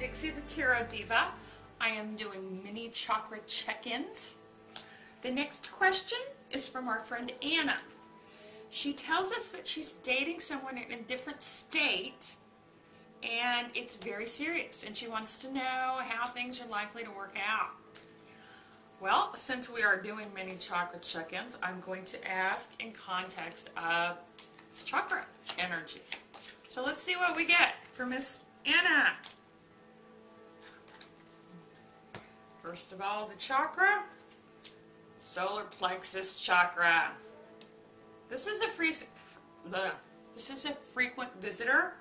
Dixie the Tarot Diva. I am doing mini chakra check-ins. The next question is from our friend Anna. She tells us that she's dating someone in a different state and it's very serious, and she wants to know how things are likely to work out. Well, since we are doing mini chakra check-ins, I'm going to ask in context of chakra energy. So let's see what we get for Miss Anna. First of all, the chakra, solar plexus chakra. This is a frequent visitor.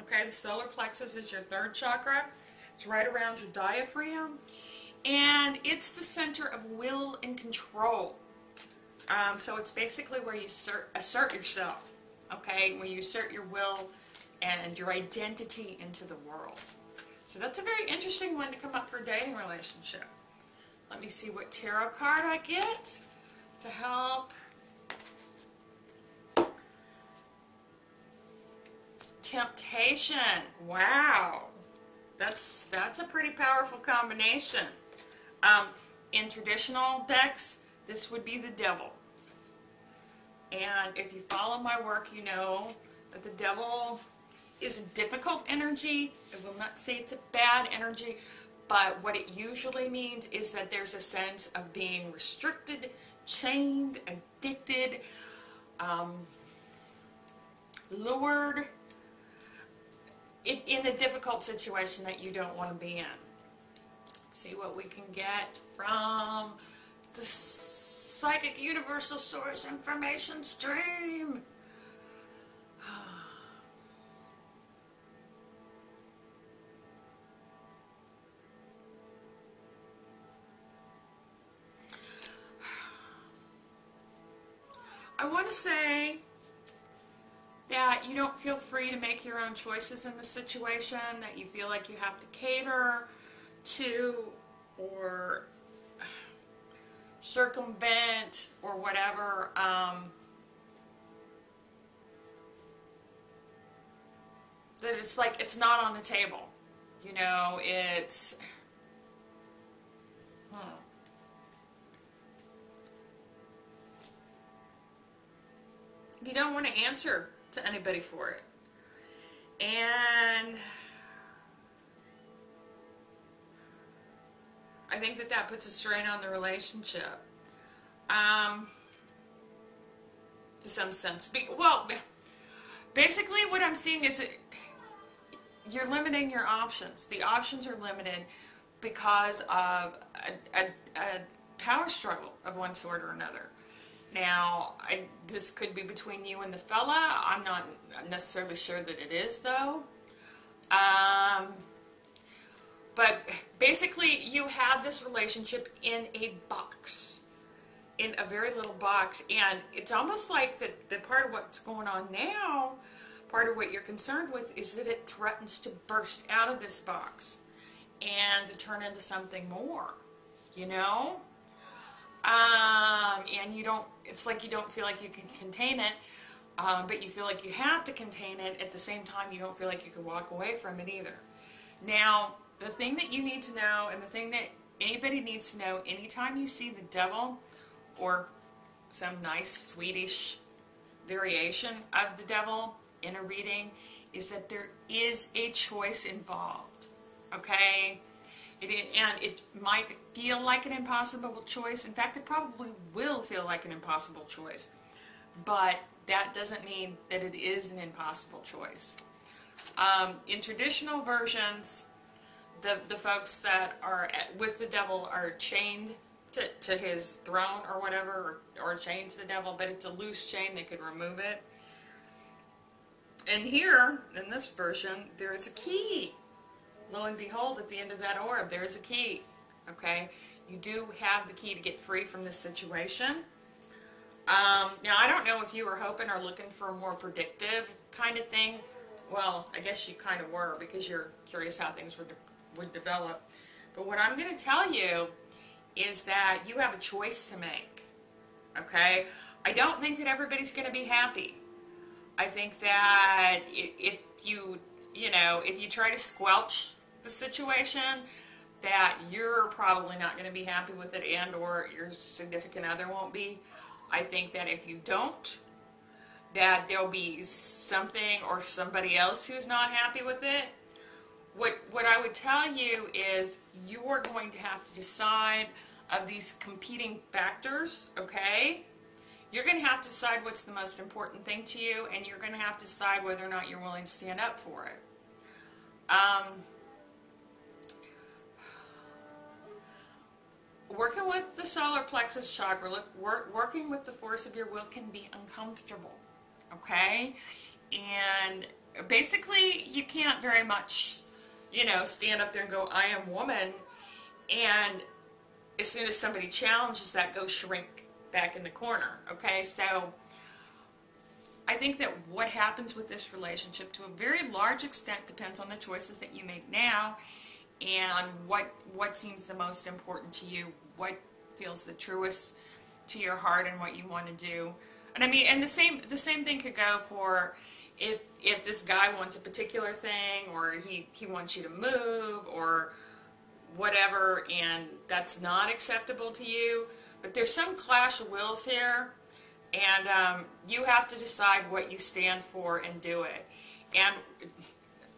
Okay, the solar plexus is your third chakra. It's right around your diaphragm, and it's the center of will and control. So it's basically where you assert yourself. Okay, where you assert your will and your identity into the world. So that's a very interesting one to come up for a dating relationship. Let me see what tarot card I get to help. Temptation. Wow. That's a pretty powerful combination. In traditional decks, this would be the devil. And if you follow my work, you know that the devil is a difficult energy. I will not say it's a bad energy, but what it usually means is that there's a sense of being restricted, chained, addicted, lured in a difficult situation that you don't want to be in. Let's see what we can get from the Psychic Universal Source Information Stream. I want to say that you don't feel free to make your own choices in the situation, that you feel like you have to cater to or circumvent or whatever. That it's like it's not on the table. You know, it's... You don't want to answer to anybody for it. And I think that puts a strain on the relationship. To some sense. Well, basically what I'm seeing is you're limiting your options. The options are limited because of a power struggle of one sort or another. Now, this could be between you and the fella. I'm not necessarily sure that it is, though. But basically, you have this relationship in a box, in a very little box, and it's almost like the part of what's going on now, part of what you're concerned with, is that it threatens to burst out of this box and to turn into something more, you know? And you don't, it's like you don't feel like you can contain it, but you feel like you have to contain it. At the same time, you don't feel like you can walk away from it either. Now, the thing that you need to know, and the thing that anybody needs to know anytime you see the devil or some nice Swedish variation of the devil in a reading, is that there is a choice involved, okay? And it might feel like an impossible choice. In fact, it probably will feel like an impossible choice. But that doesn't mean that it is an impossible choice. In traditional versions, the folks that are with the devil are chained to his throne or whatever, or chained to the devil, but it's a loose chain, they could remove it. And here, in this version, there is a key. Lo and behold, at the end of that orb, there is a key. Okay? You do have the key to get free from this situation. Now, I don't know if you were hoping or looking for a more predictive kind of thing. Well, I guess you kind of were, because you're curious how things would develop. But what I'm going to tell you is that you have a choice to make. Okay? I don't think that everybody's going to be happy. I think that if you try to squelch the situation, that you're probably not going to be happy with it, and or your significant other won't be. I think that if you don't, that there'll be something or somebody else who's not happy with it. What I would tell you is you are going to have to decide of these competing factors, okay? You're going to have to decide what's the most important thing to you, and you're going to have to decide whether or not you're willing to stand up for it. Working with the solar plexus chakra, working with the force of your will can be uncomfortable, okay? And basically, you can't very much, you know, stand up there and go, I am woman, and as soon as somebody challenges that, go shrink back in the corner, okay? So I think that what happens with this relationship to a very large extent depends on the choices that you make now, and what seems the most important to you, what feels the truest to your heart, and what you want to do. And I mean, and the same thing could go for if this guy wants a particular thing, or he wants you to move, or whatever, and that's not acceptable to you. But there's some clash of wills here, and you have to decide what you stand for and do it. And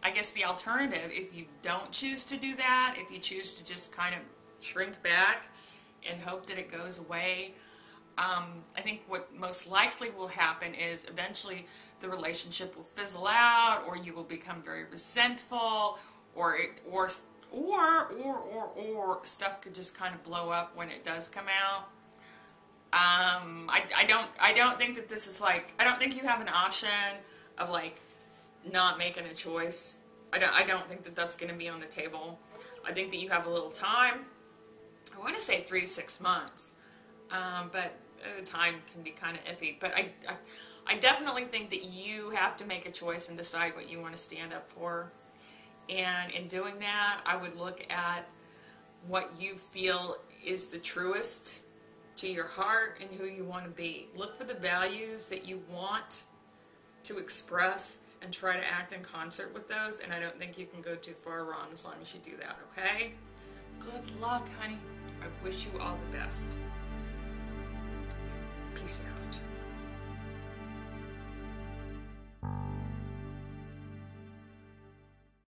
I guess the alternative, if you don't choose to do that, if you choose to just kind of shrink back and hope that it goes away, I think what most likely will happen is eventually the relationship will fizzle out, or you will become very resentful, or stuff could just kind of blow up when it does come out. I don't think that this is like, I don't think you have an option of like not making a choice. I don't think that that's going to be on the table. I think that you have a little time. I want to say 3 to 6 months, but the time can be kind of iffy. But I definitely think that you have to make a choice and decide what you want to stand up for. And in doing that, I would look at what you feel is the truest to your heart and who you want to be. Look for the values that you want to express and try to act in concert with those, and I don't think you can go too far wrong as long as you do that, okay? Good luck, honey. I wish you all the best. Peace out.